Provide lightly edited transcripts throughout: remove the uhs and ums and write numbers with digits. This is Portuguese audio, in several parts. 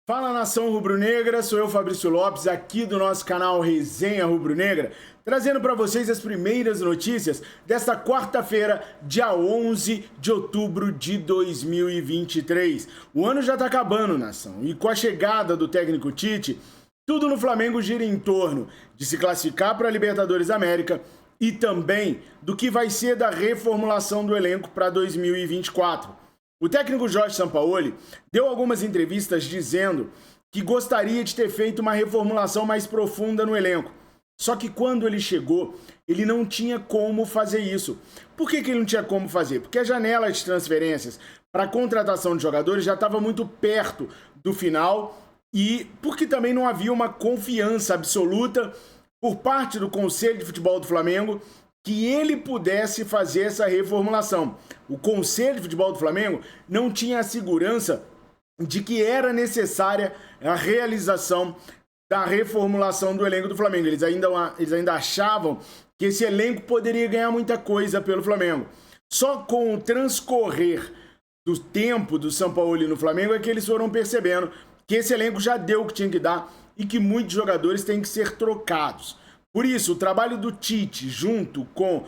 Fala, nação rubro-negra, sou eu, Fabrício Lopes, aqui do nosso canal Resenha Rubro-Negra, trazendo para vocês as primeiras notícias desta quarta-feira, dia 11 de outubro de 2023. O ano já está acabando, nação, e com a chegada do técnico Tite, tudo no Flamengo gira em torno de se classificar para a Libertadores América e também do que vai ser da reformulação do elenco para 2024. O técnico Jorge Sampaoli deu algumas entrevistas dizendo que gostaria de ter feito uma reformulação mais profunda no elenco. Só que quando ele chegou, ele não tinha como fazer isso. Por que ele não tinha como fazer? Porque a janela de transferências para a contratação de jogadores já estava muito perto do final e porque também não havia uma confiança absoluta por parte do Conselho de Futebol do Flamengo que ele pudesse fazer essa reformulação. O Conselho de Futebol do Flamengo não tinha a segurança de que era necessária a realização da reformulação do elenco do Flamengo. Eles ainda achavam que esse elenco poderia ganhar muita coisa pelo Flamengo. Só com o transcorrer do tempo do Sampaoli no Flamengo é que eles foram percebendo que esse elenco já deu o que tinha que dar e que muitos jogadores têm que ser trocados. Por isso, o trabalho do Tite, junto com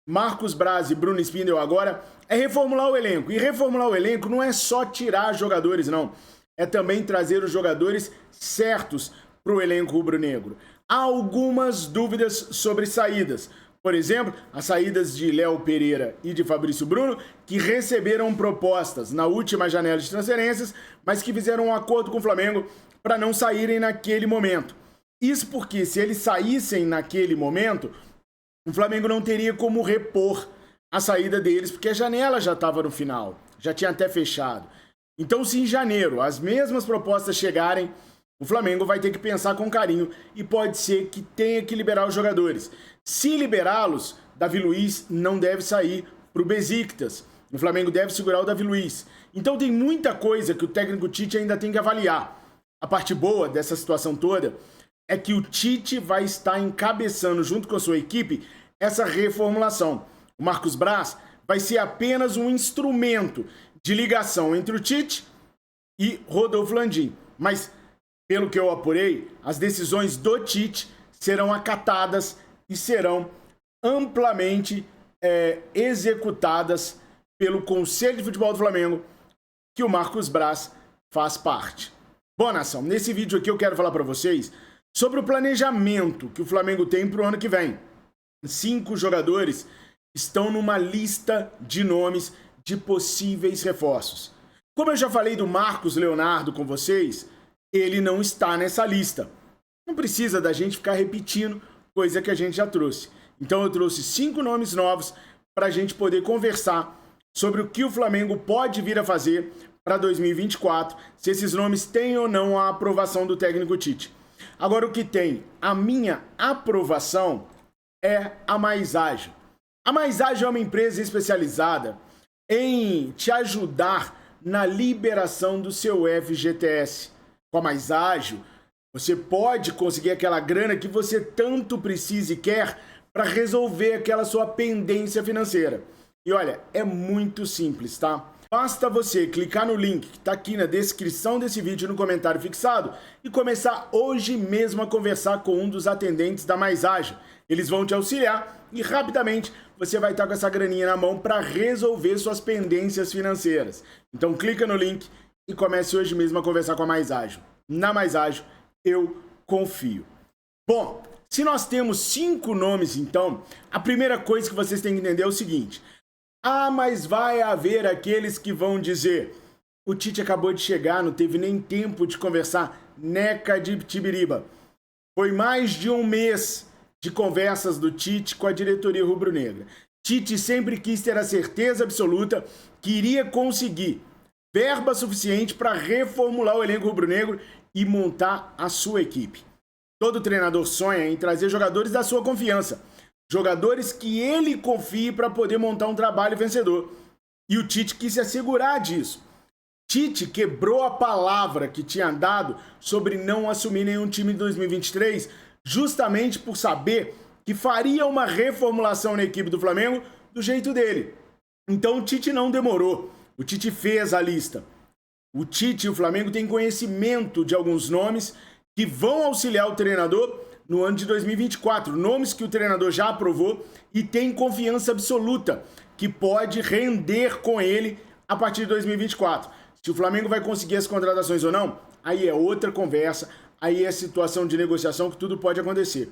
Marcos Braz e Bruno Spindel agora, é reformular o elenco. E reformular o elenco não é só tirar jogadores, não. É também trazer os jogadores certos para o elenco rubro-negro. Há algumas dúvidas sobre saídas. Por exemplo, as saídas de Léo Pereira e de Fabrício Bruno, que receberam propostas na última janela de transferências, mas que fizeram um acordo com o Flamengo para não saírem naquele momento. Isso porque, se eles saíssem naquele momento, o Flamengo não teria como repor a saída deles, porque a janela já estava no final, já tinha até fechado. Então, se em janeiro as mesmas propostas chegarem, o Flamengo vai ter que pensar com carinho e pode ser que tenha que liberar os jogadores. Se liberá-los, Davi Luiz não deve sair para o Besiktas. O Flamengo deve segurar o Davi Luiz. Então, tem muita coisa que o técnico Tite ainda tem que avaliar. A parte boa dessa situação toda é que o Tite vai estar encabeçando, junto com a sua equipe, essa reformulação. O Marcos Braz vai ser apenas um instrumento de ligação entre o Tite e Rodolfo Landim. Mas, pelo que eu apurei, as decisões do Tite serão acatadas e serão amplamente executadas pelo Conselho de Futebol do Flamengo, que o Marcos Braz faz parte. Bom, nação, nesse vídeo aqui eu quero falar para vocês sobre o planejamento que o Flamengo tem para o ano que vem. 5 jogadores estão numa lista de nomes de possíveis reforços. Como eu já falei do Marcos Leonardo com vocês, ele não está nessa lista. Não precisa da gente ficar repetindo coisa que a gente já trouxe. Então eu trouxe 5 nomes novos para a gente poder conversar sobre o que o Flamengo pode vir a fazer para 2024, se esses nomes têm ou não a aprovação do técnico Tite. Agora, o que tem a minha aprovação é a Mais Ágil. A Mais Ágil é uma empresa especializada em te ajudar na liberação do seu FGTS. Com a Mais Ágil, você pode conseguir aquela grana que você tanto precisa e quer para resolver aquela sua pendência financeira. E olha, é muito simples, tá? Basta você clicar no link que está aqui na descrição desse vídeo, no comentário fixado, e começar hoje mesmo a conversar com um dos atendentes da Mais Ágil. Eles vão te auxiliar e rapidamente você vai estar com essa graninha na mão para resolver suas pendências financeiras. Então clica no link e comece hoje mesmo a conversar com a Mais Ágil. Na Mais Ágil, eu confio. Bom, se nós temos 5 nomes, então, a primeira coisa que vocês têm que entender é o seguinte: mas vai haver aqueles que vão dizer: o Tite acabou de chegar, não teve nem tempo de conversar. Neca de Tibiriba. Foi mais de um mês de conversas do Tite com a diretoria rubro-negra. Tite sempre quis ter a certeza absoluta que iria conseguir verba suficiente para reformular o elenco rubro-negro e montar a sua equipe. Todo treinador sonha em trazer jogadores da sua confiança. Jogadores que ele confie para poder montar um trabalho vencedor. E o Tite quis se assegurar disso. Tite quebrou a palavra que tinha dado sobre não assumir nenhum time em 2023, justamente por saber que faria uma reformulação na equipe do Flamengo do jeito dele. Então o Tite não demorou. O Tite fez a lista. o Tite e o Flamengo têm conhecimento de alguns nomes que vão auxiliar o treinador no ano de 2024. Nomes que o treinador já aprovou e tem confiança absoluta que pode render com ele a partir de 2024. Se o Flamengo vai conseguir as contratações ou não, aí é outra conversa, aí é situação de negociação que tudo pode acontecer.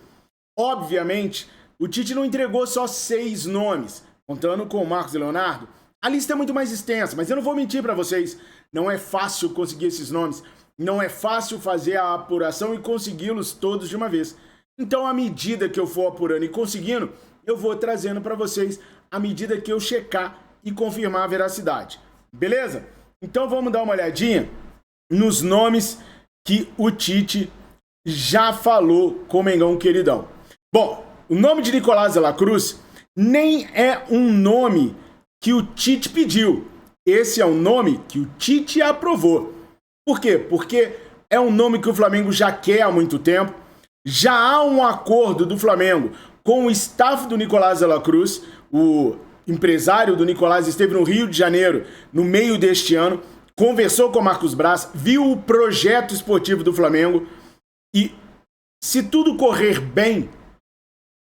Obviamente, o Tite não entregou só 6 nomes, contando com o Marcos Leonardo. A lista é muito mais extensa, mas eu não vou mentir para vocês. Não é fácil conseguir esses nomes. Não é fácil fazer a apuração e consegui-los todos de uma vez. Então, à medida que eu for apurando e conseguindo, eu vou trazendo para vocês à medida que eu checar e confirmar a veracidade. Beleza? Então, vamos dar uma olhadinha nos nomes que o Tite já falou com o Mengão queridão. Bom, o nome de Nicolás de la Cruz nem é um nome que o Tite pediu. Esse é um nome que o Tite aprovou. Por quê? Porque é um nome que o Flamengo já quer há muito tempo. Já há um acordo do Flamengo com o staff do Nicolás de la Cruz. O empresário do Nicolás esteve no Rio de Janeiro no meio deste ano, conversou com o Marcos Braz, viu o projeto esportivo do Flamengo e, se tudo correr bem,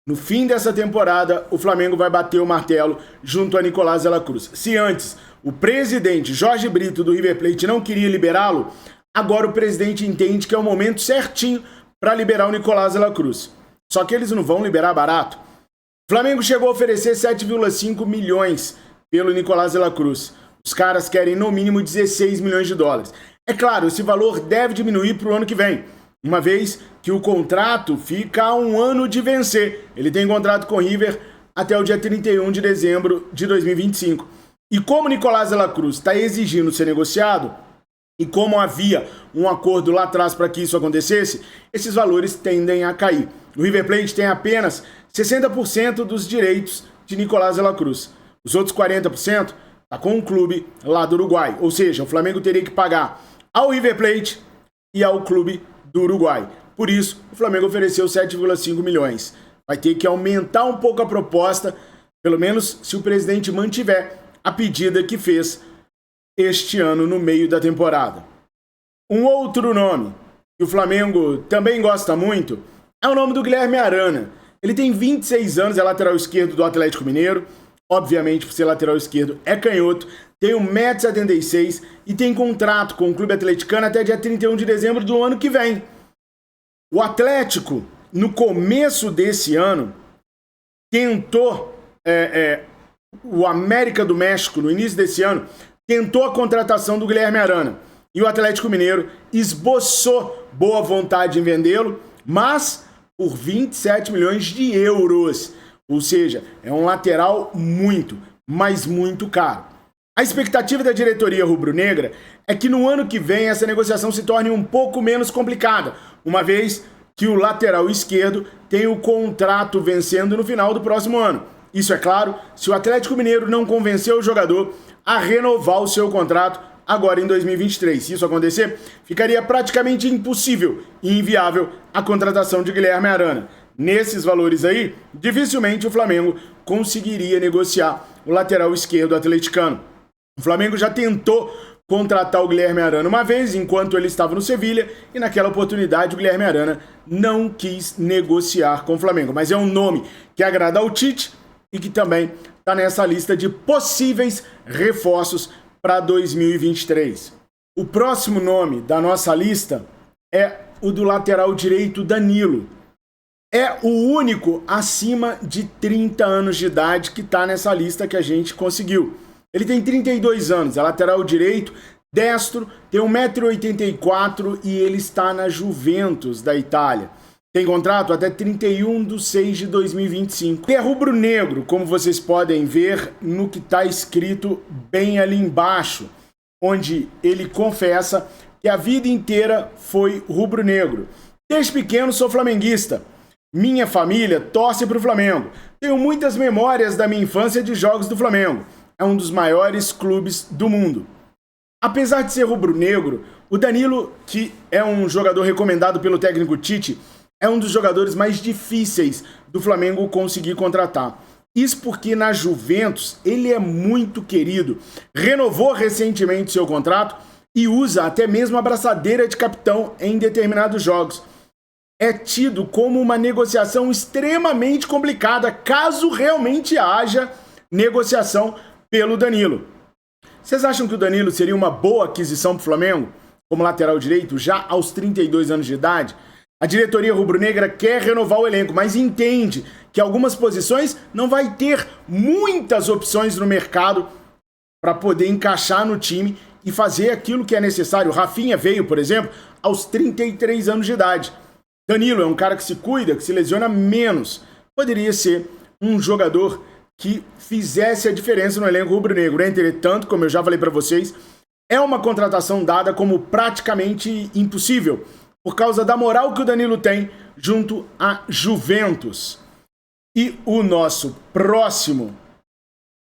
no fim dessa temporada, o Flamengo vai bater o martelo junto a Nicolás de la Cruz. Se antes o presidente Jorge Brito do River Plate não queria liberá-lo, agora o presidente entende que é o momento certinho para liberar o Nicolás de la Cruz. Só que eles não vão liberar barato. O Flamengo chegou a oferecer 7,5 milhões pelo Nicolás de la Cruz. Os caras querem no mínimo 16 milhões de dólares. É claro, esse valor deve diminuir para o ano que vem, uma vez que o contrato fica a um ano de vencer. Ele tem contrato com o River até o dia 31 de dezembro de 2025. E como o Nicolás de la Cruz está exigindo ser negociado, e como havia um acordo lá atrás para que isso acontecesse, esses valores tendem a cair. O River Plate tem apenas 60% dos direitos de Nicolás de la Cruz. Os outros 40% está com um clube lá do Uruguai. Ou seja, o Flamengo teria que pagar ao River Plate e ao clube do Uruguai. Por isso, o Flamengo ofereceu 7,5 milhões. Vai ter que aumentar um pouco a proposta, pelo menos se o presidente mantiver a pedida que fez este ano no meio da temporada. Um outro nome que o Flamengo também gosta muito é o nome do Guilherme Arana. Ele tem 26 anos, é lateral esquerdo do Atlético Mineiro. Obviamente, por ser lateral esquerdo, é canhoto, tem 1,76 m e tem contrato com o clube atleticano até dia 31 de dezembro do ano que vem. O Atlético, no começo desse ano, tentou, o América do México, no início desse ano, tentou a contratação do Guilherme Arana. E o Atlético Mineiro esboçou boa vontade em vendê-lo, mas por 27 milhões de euros. Ou seja, é um lateral muito, mas muito caro. A expectativa da diretoria rubro-negra é que no ano que vem essa negociação se torne um pouco menos complicada, uma vez que o lateral esquerdo tem o contrato vencendo no final do próximo ano. Isso é claro, se o Atlético Mineiro não convencer o jogador a renovar o seu contrato agora em 2023. Se isso acontecer, ficaria praticamente impossível e inviável a contratação de Guilherme Arana. Nesses valores aí, dificilmente o Flamengo conseguiria negociar o lateral esquerdo atleticano. O Flamengo já tentou contratar o Guilherme Arana uma vez, enquanto ele estava no Sevilha, e naquela oportunidade o Guilherme Arana não quis negociar com o Flamengo. Mas é um nome que agrada ao Tite e que também está nessa lista de possíveis reforços para 2023. O próximo nome da nossa lista é o do lateral direito Danilo. É o único acima de 30 anos de idade que está nessa lista que a gente conseguiu. Ele tem 32 anos, é lateral direito, destro, tem 1,84 m e ele está na Juventus da Itália. Tem contrato até 31/6/2025. É rubro-negro, como vocês podem ver no que está escrito bem ali embaixo, onde ele confessa que a vida inteira foi rubro-negro. Desde pequeno sou flamenguista. Minha família torce para o Flamengo. Tenho muitas memórias da minha infância de jogos do Flamengo. É um dos maiores clubes do mundo. Apesar de ser rubro-negro, o Danilo, que é um jogador recomendado pelo técnico Tite, é um dos jogadores mais difíceis do Flamengo conseguir contratar. Isso porque na Juventus ele é muito querido. Renovou recentemente seu contrato e usa até mesmo a braçadeira de capitão em determinados jogos. É tido como uma negociação extremamente complicada, caso realmente haja negociação pelo Danilo. Vocês acham que o Danilo seria uma boa aquisição para o Flamengo, como lateral direito, já aos 32 anos de idade? A diretoria rubro-negra quer renovar o elenco, mas entende que algumas posições não vai ter muitas opções no mercado para poder encaixar no time e fazer aquilo que é necessário. O Rafinha veio, por exemplo, aos 33 anos de idade. Danilo é um cara que se cuida, que se lesiona menos. Poderia ser um jogador que fizesse a diferença no elenco rubro-negro. Entretanto, como eu já falei para vocês, é uma contratação dada como praticamente impossível, por causa da moral que o Danilo tem junto à Juventus. E o nosso próximo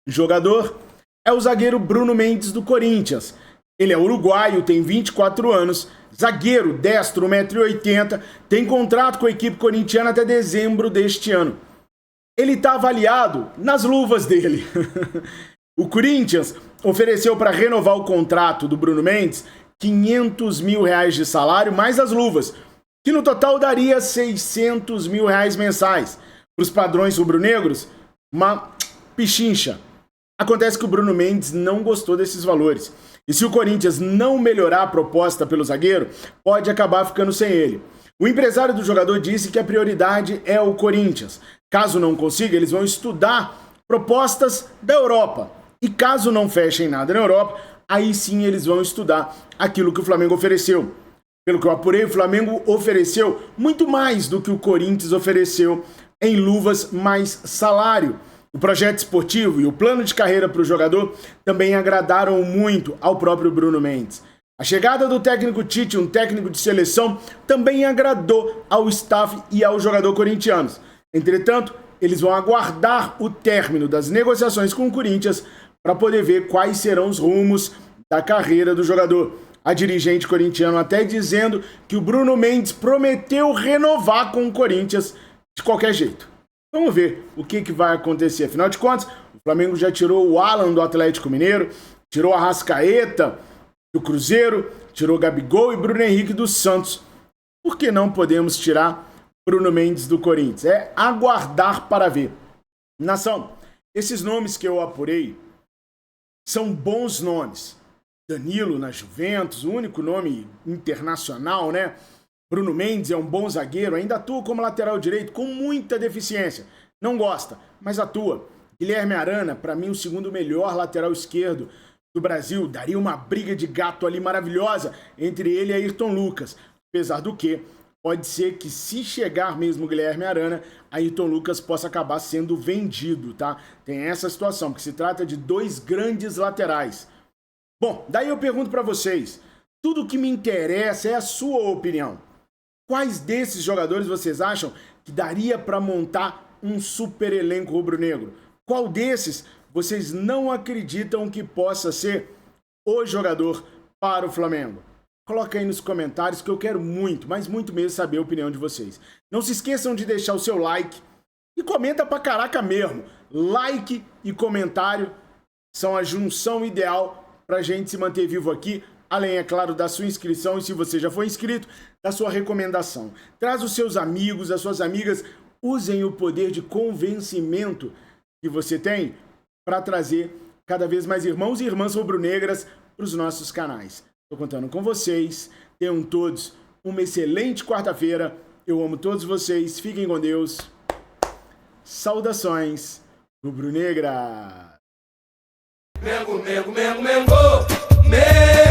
jogador é o zagueiro Bruno Mendes do Corinthians. Ele é uruguaio, tem 24 anos, zagueiro, destro, 1,80 m, tem contrato com a equipe corintiana até dezembro deste ano. Ele está avaliado nas luvas dele. O Corinthians ofereceu para renovar o contrato do Bruno Mendes R$500 mil de salário mais as luvas, que no total daria R$600 mil mensais. Para os padrões rubro-negros, uma pichincha. Acontece que o Bruno Mendes não gostou desses valores. E se o Corinthians não melhorar a proposta pelo zagueiro, pode acabar ficando sem ele. O empresário do jogador disse que a prioridade é o Corinthians. Caso não consiga, eles vão estudar propostas da Europa. E caso não fechem nada na Europa, aí sim eles vão estudar aquilo que o Flamengo ofereceu. Pelo que eu apurei, o Flamengo ofereceu muito mais do que o Corinthians ofereceu em luvas mais salário. O projeto esportivo e o plano de carreira para o jogador também agradaram muito ao próprio Bruno Mendes. A chegada do técnico Tite, um técnico de seleção, também agradou ao staff e ao jogador corintiano. Entretanto, eles vão aguardar o término das negociações com o Corinthians para poder ver quais serão os rumos da carreira do jogador. A dirigente corintiana até dizendo que o Bruno Mendes prometeu renovar com o Corinthians de qualquer jeito. Vamos ver o que vai acontecer. Afinal de contas, o Flamengo já tirou o Alan do Atlético Mineiro, tirou a Arrascaeta do Cruzeiro, tirou Gabigol e Bruno Henrique do Santos. Por que não podemos tirar Bruno Mendes do Corinthians? É aguardar para ver. Nação, esses nomes que eu apurei são bons nomes. Danilo na Juventus, o único nome internacional, né? Bruno Mendes é um bom zagueiro, ainda atua como lateral direito com muita deficiência. Não gosta, mas atua. Guilherme Arana, para mim, o segundo melhor lateral esquerdo do Brasil. Daria uma briga de gato ali maravilhosa entre ele e Ayrton Lucas. Apesar do que, pode ser que se chegar mesmo o Guilherme Arana, Ayrton Lucas possa acabar sendo vendido, tá? Tem essa situação, porque se trata de dois grandes laterais. Bom, daí eu pergunto para vocês, tudo que me interessa é a sua opinião. Quais desses jogadores vocês acham que daria para montar um super elenco rubro-negro? Qual desses vocês não acreditam que possa ser o jogador para o Flamengo? Coloca aí nos comentários que eu quero muito, mas muito mesmo saber a opinião de vocês. Não se esqueçam de deixar o seu like e comenta pra caraca mesmo. Like e comentário são a junção ideal pra gente se manter vivo aqui. Além, é claro, da sua inscrição e, se você já for inscrito, da sua recomendação. Traz os seus amigos, as suas amigas, usem o poder de convencimento que você tem para trazer cada vez mais irmãos e irmãs rubro-negras para os nossos canais. Estou contando com vocês. Tenham todos uma excelente quarta-feira. Eu amo todos vocês. Fiquem com Deus. Saudações rubro-negra. Mengo, mengo, mengo, mengo, mengo.